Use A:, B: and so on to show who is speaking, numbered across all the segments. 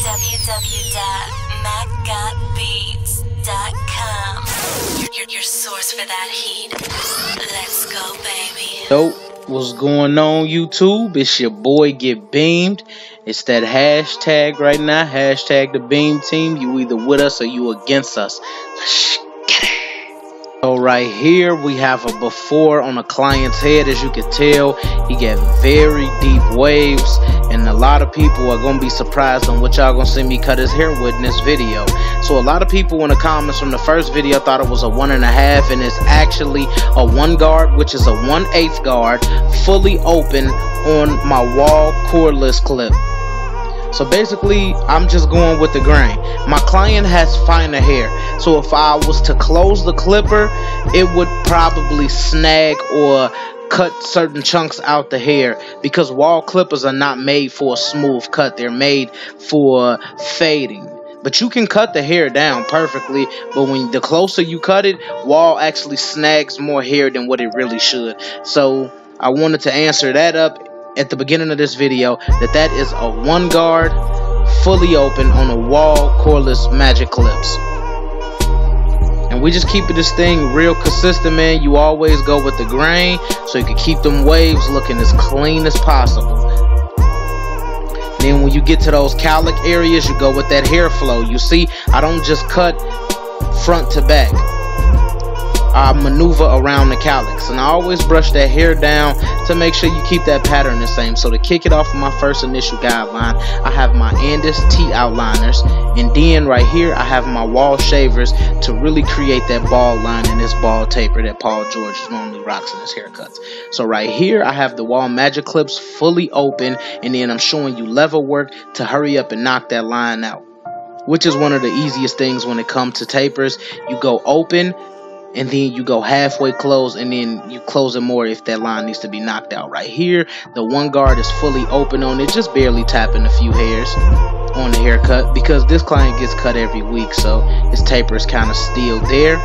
A: www.macgotbeats.com. Your source for that heat. Let's go, baby.
B: Yo, what's going on, YouTube? It's your boy Get Beamed. It's that hashtag right now, hashtag the Beam Team. You either with us or you against us. So right here we have a before on a client's head. As you can tell, he got very deep waves, and a lot of people are gonna be surprised on what y'all gonna see me cut his hair with in this video. So a lot of people in the comments from the first video thought it was a 1.5, and it's actually a 1 guard, which is a 1/8 guard, fully open on my wall cordless clip. So basically, I'm just going with the grain. My client has finer hair, so if I was to close the clipper, it would probably snag or cut certain chunks out the hair, because wall clippers are not made for a smooth cut. They're made for fading. But you can cut the hair down perfectly, but when the closer you cut it, wall actually snags more hair than what it really should. So I wanted to answer that up at the beginning of this video, that is a 1 guard, fully open on a wall cordless magic clips. And we just keeping this thing real consistent, man. You always go with the grain so you can keep them waves looking as clean as possible. Then when you get to those cowlick areas, you go with that hair flow. You see, I don't just cut front to back. I maneuver around the cowlicks, and I always brush that hair down to make sure you keep that pattern the same. So to kick it off with my first initial guideline, I have my Andis T outliners, and then right here I have my wall shavers to really create that bald line and this bald taper that Paul George normally rocks in his haircuts. So right here I have the wall magic clips fully open, and then I'm showing you lever work to hurry up and knock that line out, which is one of the easiest things when it comes to tapers. You go open, and then you go halfway close, and then you close it more if that line needs to be knocked out. Right here, the 1 guard is fully open on it, just barely tapping a few hairs on the haircut, because this client gets cut every week, so his taper is kind of still there.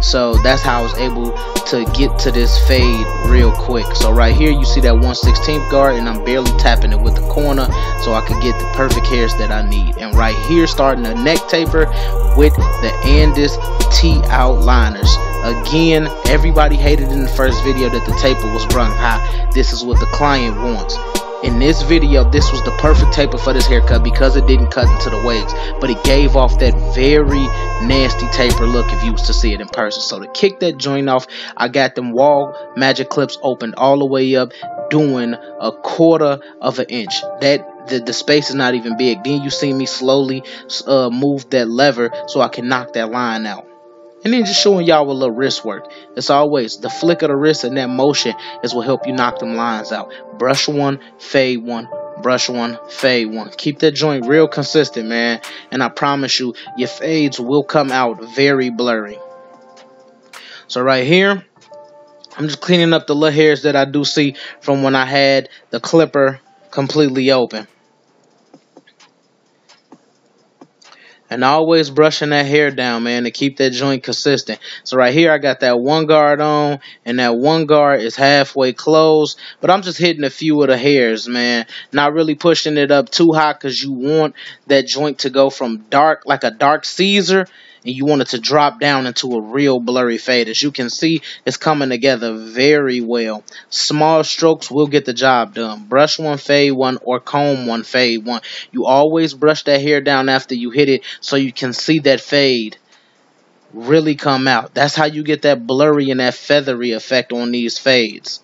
B: So that's how I was able to get to this fade real quick. So right here you see that 1/16 guard, and I'm barely tapping it with the corner so I could get the perfect hairs that I need. And right here, starting the neck taper with the Andis T outliners. Again, everybody hated in the first video that the taper was brung high. This is what the client wants. In this video, this was the perfect taper for this haircut because it didn't cut into the waves, but it gave off that very nasty taper look if you was to see it in person. So to kick that joint off, I got them wall magic clips opened all the way up, doing 1/4 of an inch. The space is not even big. Then you see me slowly move that lever so I can knock that line out. And then just showing y'all a little wrist work. As always, the flick of the wrist and that motion is what help you knock them lines out. Brush one, fade one, brush one, fade one. Keep that joint real consistent, man. And I promise you, your fades will come out very blurry. So right here, I'm just cleaning up the little hairs that I do see from when I had the clipper completely open. And always brushing that hair down, man, to keep that joint consistent. So right here I got that 1 guard on, and that 1 guard is halfway closed, but I'm just hitting a few of the hairs, man. Not really pushing it up too high, because you want that joint to go from dark, like a dark Caesar, and you want it to drop down into a real blurry fade. As you can see, it's coming together very well. Small strokes will get the job done. Brush one, fade one, or comb one, fade one. You always brush that hair down after you hit it so you can see that fade really come out. That's how you get that blurry and that feathery effect on these fades.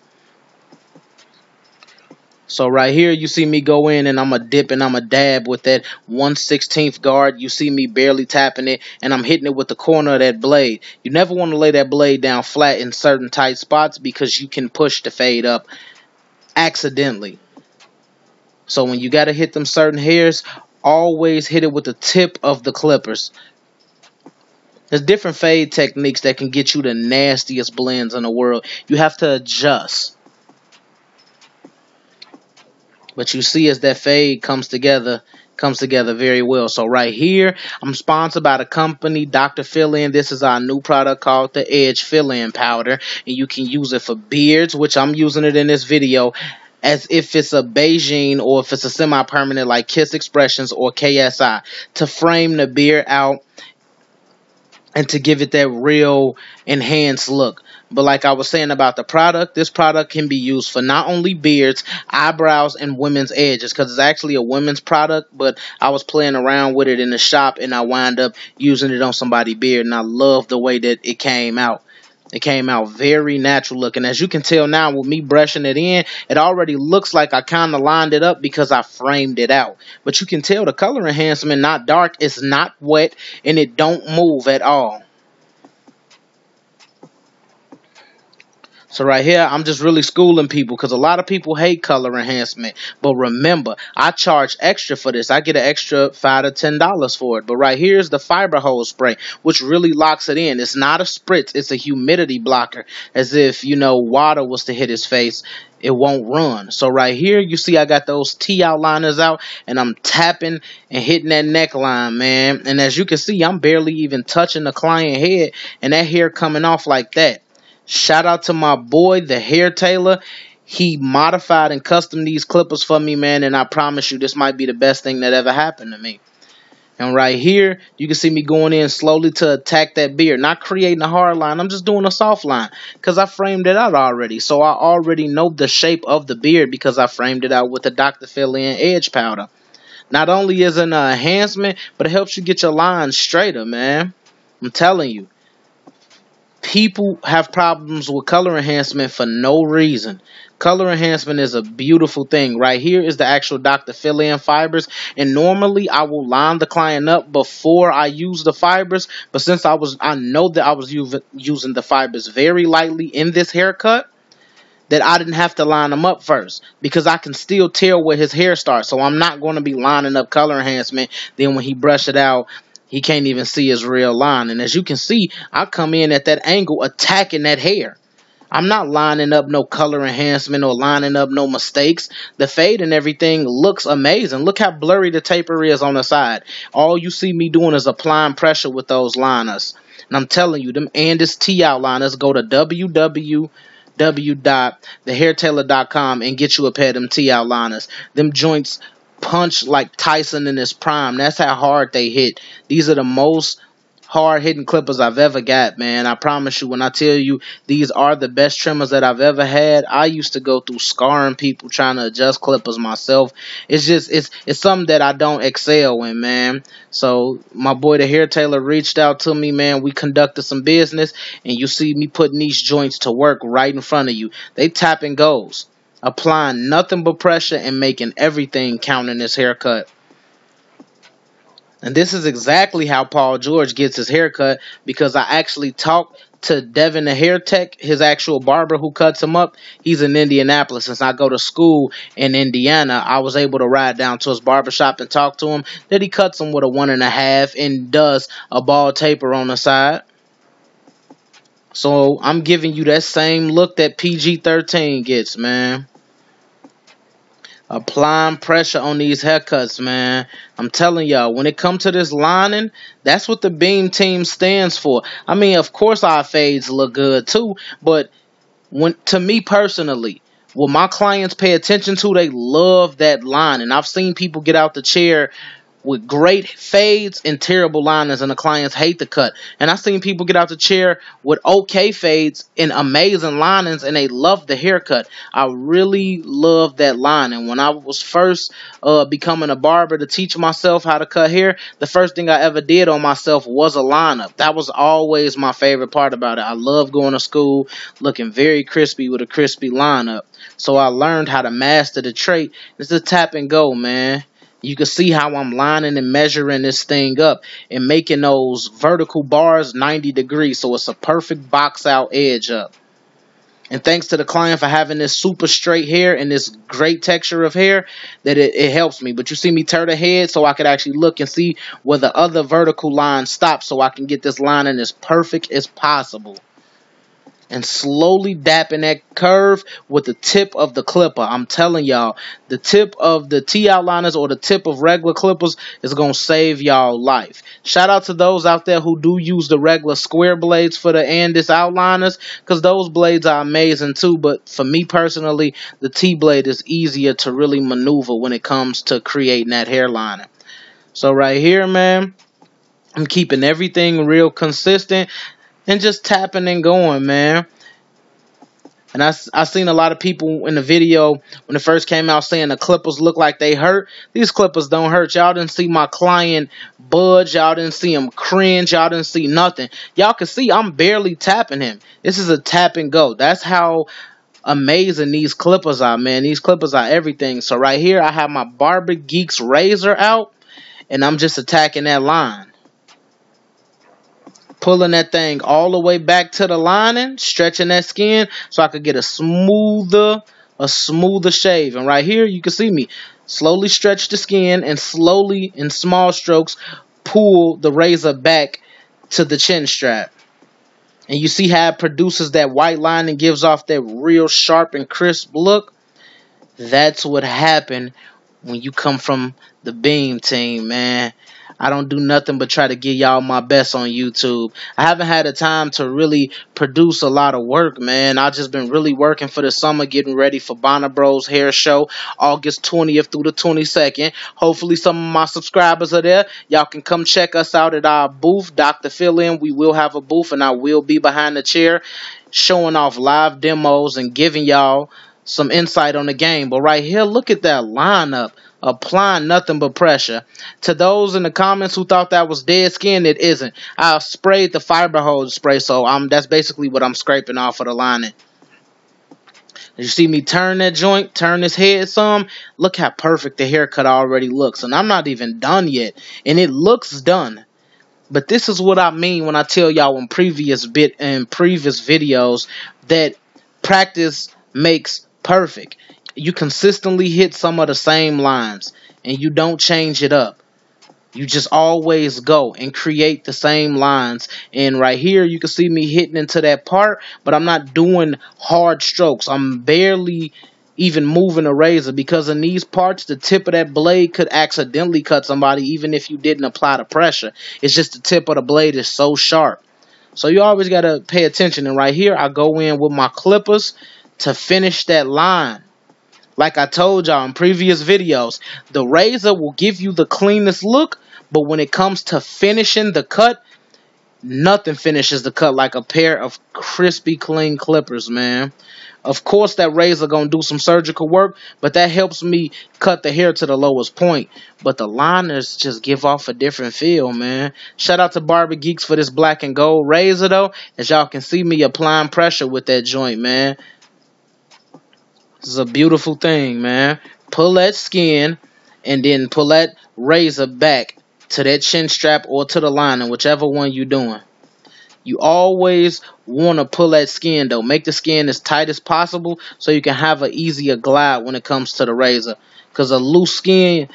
B: So right here you see me go in, and I'm a dip and I'm a dab with that 1/16 guard. You see me barely tapping it, and I'm hitting it with the corner of that blade. You never want to lay that blade down flat in certain tight spots, because you can push the fade up accidentally. So when you got to hit them certain hairs, always hit it with the tip of the clippers. There's different fade techniques that can get you the nastiest blends in the world. You have to adjust. But you see, as that fade comes together very well. So right here, I'm sponsored by the company Dr. Fill-In. This is our new product called the Edge Fill-In Powder, and you can use it for beards, which I'm using it in this video, as if it's a Beijing or if it's a semi-permanent like Kiss Expressions or KSI, to frame the beard out and to give it that real enhanced look. But like I was saying about the product, this product can be used for not only beards, eyebrows, and women's edges, because it's actually a women's product, but I was playing around with it in the shop and I wound up using it on somebody's beard, and I love the way that it came out. It came out very natural looking. As you can tell now with me brushing it in, it already looks like I kind of lined it up because I framed it out. But you can tell the color enhancement, not dark, it's not wet, and it don't move at all. So right here, I'm just really schooling people because a lot of people hate color enhancement. But remember, I charge extra for this. I get an extra $5 to $10 for it. But right here is the fiber hose spray, which really locks it in. It's not a spritz. It's a humidity blocker. As if, you know, water was to hit his face, it won't run. So right here, you see I got those T outliners out, and I'm tapping and hitting that neckline, man. And as you can see, I'm barely even touching the client head, and that hair coming off like that. Shout out to my boy, the hair tailor. He modified and custom these clippers for me, man, and I promise you this might be the best thing that ever happened to me. And right here, you can see me going in slowly to attack that beard. Not creating a hard line. I'm just doing a soft line because I framed it out already. So I already know the shape of the beard because I framed it out with the Dr. Fill-In Edge Powder. Not only is it an enhancement, but it helps you get your lines straighter, man. I'm telling you. People have problems with color enhancement for no reason. Color enhancement is a beautiful thing. Right here is the actual Dr. Fill-In fibers. And normally I will line the client up before I use the fibers. But since I know that I was using the fibers very lightly in this haircut, that I didn't have to line them up first. Because I can still tell where his hair starts. So I'm not going to be lining up color enhancement. Then when he brush it out, he can't even see his real line. And as you can see, I come in at that angle attacking that hair. I'm not lining up no color enhancement or lining up no mistakes. The fade and everything looks amazing. Look how blurry the taper is on the side. All you see me doing is applying pressure with those liners. And I'm telling you, them Andis T outliners, go to www.thehairtailor.com and get you a pair of them T outliners. Them joints punch like Tyson in his prime. That's how hard they hit. These are the most hard hitting clippers I've ever got, man. I promise you, when I tell you these are the best trimmers that I've ever had, I used to go through scarring people trying to adjust clippers myself. It's just it's something that I don't excel in, man. So my boy the hair tailor reached out to me, man. We conducted some business, and you see me putting these joints to work right in front of you. They tap and goes, applying nothing but pressure and making everything count in this haircut. And this is exactly how Paul George gets his haircut, because I actually talked to Devin the hair tech, his actual barber who cuts him up. He's in Indianapolis. Since I go to school in Indiana, I was able to ride down to his barbershop and talk to him. That he cuts him with a 1.5 and does a bald taper on the side. So I'm giving you that same look that PG-13 gets, man. Applying pressure on these haircuts, man. I'm telling y'all, when it comes to this lining, that's what the Beam team stands for. I mean, of course our fades look good too, but to me personally, what my clients pay attention to, they love that line. And I've seen people get out the chair with great fades and terrible liners, and the clients hate the cut. And I've seen people get out the chair with okay fades and amazing linings, and they love the haircut. I really love that lining. When I was first becoming a barber to teach myself how to cut hair, the first thing I ever did on myself was a lineup. That was always my favorite part about it. I love going to school looking very crispy with a crispy lineup. So I learned how to master the trait. It's a tap and go, man. You can see how I'm lining and measuring this thing up and making those vertical bars 90 degrees. So it's a perfect box out edge up. And thanks to the client for having this super straight hair and this great texture of hair, that it helps me. But you see me turn the head so I could actually look and see where the other vertical line stops, so I can get this lining as perfect as possible. and slowly dapping that curve with the tip of the clipper. I'm telling y'all, the tip of the T-outliners or the tip of regular clippers is going to save y'all life. Shout out to those out there who do use the regular square blades for the Andis outliners, because those blades are amazing too. But for me personally, the T-blade is easier to really maneuver when it comes to creating that hairliner. So right here, man, I'm keeping everything real consistent and just tapping and going, man. And I seen a lot of people in the video when it first came out saying the clippers look like they hurt. These clippers don't hurt. Y'all didn't see my client budge. Y'all didn't see him cringe. Y'all didn't see nothing. Y'all can see I'm barely tapping him. This is a tap and go. That's how amazing these clippers are, man. These clippers are everything. So right here, I have my Barber Geeks razor out, and I'm just attacking that line. Pulling that thing all the way back to the lining, stretching that skin so I could get a smoother shave. And right here, you can see me slowly stretch the skin and slowly, in small strokes, pull the razor back to the chin strap. And you see how it produces that white line and gives off that real sharp and crisp look? That's what happened when you come from the Beam team, man. I don't do nothing but try to give y'all my best on YouTube. I haven't had the time to really produce a lot of work, man. I've just been really working for the summer, getting ready for Barber Bros hair show, August 20th through the 22nd. Hopefully some of my subscribers are there. Y'all can come check us out at our booth, Dr. Fill-In. We will have a booth, and I will be behind the chair showing off live demos and giving y'all some insight on the game. But right here, look at that lineup. Applying nothing but pressure. To those in the comments who thought that was dead skin, it isn't. I sprayed the fiber hose spray, so that's basically what I'm scraping off of the lining. You see me turn that joint, turn this head some. Look how perfect the haircut already looks. And I'm not even done yet. And it looks done. But this is what I mean when I tell y'all in previous videos that practice makes perfect. You consistently hit some of the same lines and you don't change it up. You just always go and create the same lines. And right here you can see me hitting into that part, but I'm not doing hard strokes. I'm barely even moving a razor, because in these parts the tip of that blade could accidentally cut somebody even if you didn't apply the pressure. It's just the tip of the blade is so sharp. So you always got to pay attention. And right here I go in with my clippers to finish that line. Like I told y'all in previous videos, the razor will give you the cleanest look, but when it comes to finishing the cut, nothing finishes the cut like a pair of crispy clean clippers, man. Of course that razor gonna do some surgical work, but that helps me cut the hair to the lowest point. But the liners just give off a different feel, man. Shout out to Barber Geeks for this black and gold razor though. As y'all can see me applying pressure with that joint, man. This is a beautiful thing, man. Pull that skin and then pull that razor back to that chin strap or to the lining, whichever one you're doing. You always want to pull that skin though. Make the skin as tight as possible so you can have an easier glide when it comes to the razor. Because a loose skin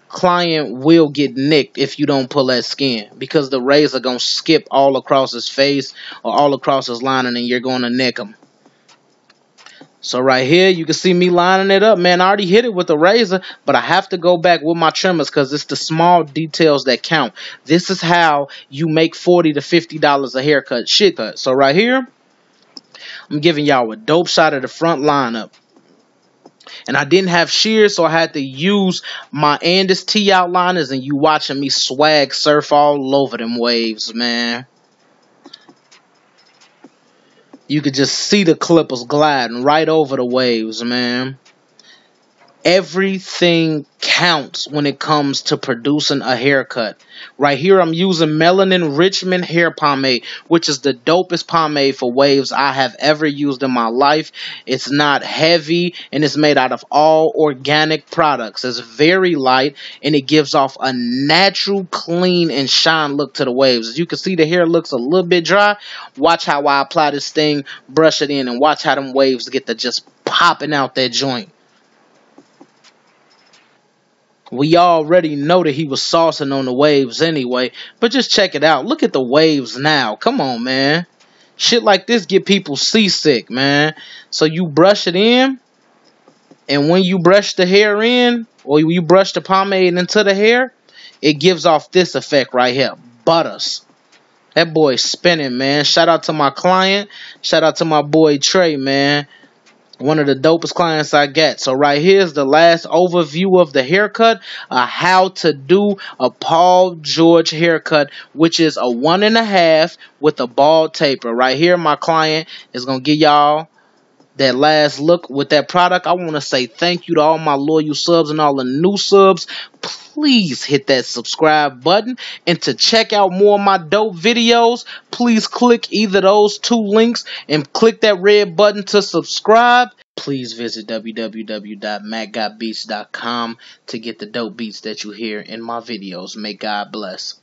B: client will get nicked if you don't pull that skin, because the razor gonna skip all across his face or all across his lining and you're gonna nick him. So right here, you can see me lining it up, man. I already hit it with the razor, but I have to go back with my trimmers because it's the small details that count. This is how you make $40 to $50 a haircut. Shit cut. So right here, I'm giving y'all a dope shot of the front lineup. And I didn't have shears, so I had to use my Andis T outliners, and you watching me swag surf all over them waves, man. You could just see the clippers gliding right over the waves, man. Everything counts when it comes to producing a haircut. Right here I'm using Melanin Richmond hair pomade, which is the dopest pomade for waves I have ever used in my life. It's not heavy and it's made out of all organic products. It's very light and it gives off a natural, clean, and shine look to the waves. As you can see, the hair looks a little bit dry. Watch how I apply this thing, brush it in, and watch how them waves get to just popping out that joint. We already know that he was saucing on the waves anyway, but just check it out. Look at the waves now. Come on, man. Shit like this get people seasick, man. So you brush it in, and when you brush the hair in, or you brush the pomade into the hair, it gives off this effect right here. Butters. That boy's spinning, man. Shout out to my client. Shout out to my boy Trey, man. One of the dopest clients I get. So right here's the last overview of the haircut. How to do a Paul George haircut, which is a 1.5 with a bald taper. Right here, my client is going to give y'all that last look with that product. I want to say thank you to all my loyal subs and all the new subs. Please hit that subscribe button, and to check out more of my dope videos, please click either of those 2 links and click that red button to subscribe. Please visit www.macgotbeats.com to get the dope beats that you hear in my videos. May God bless.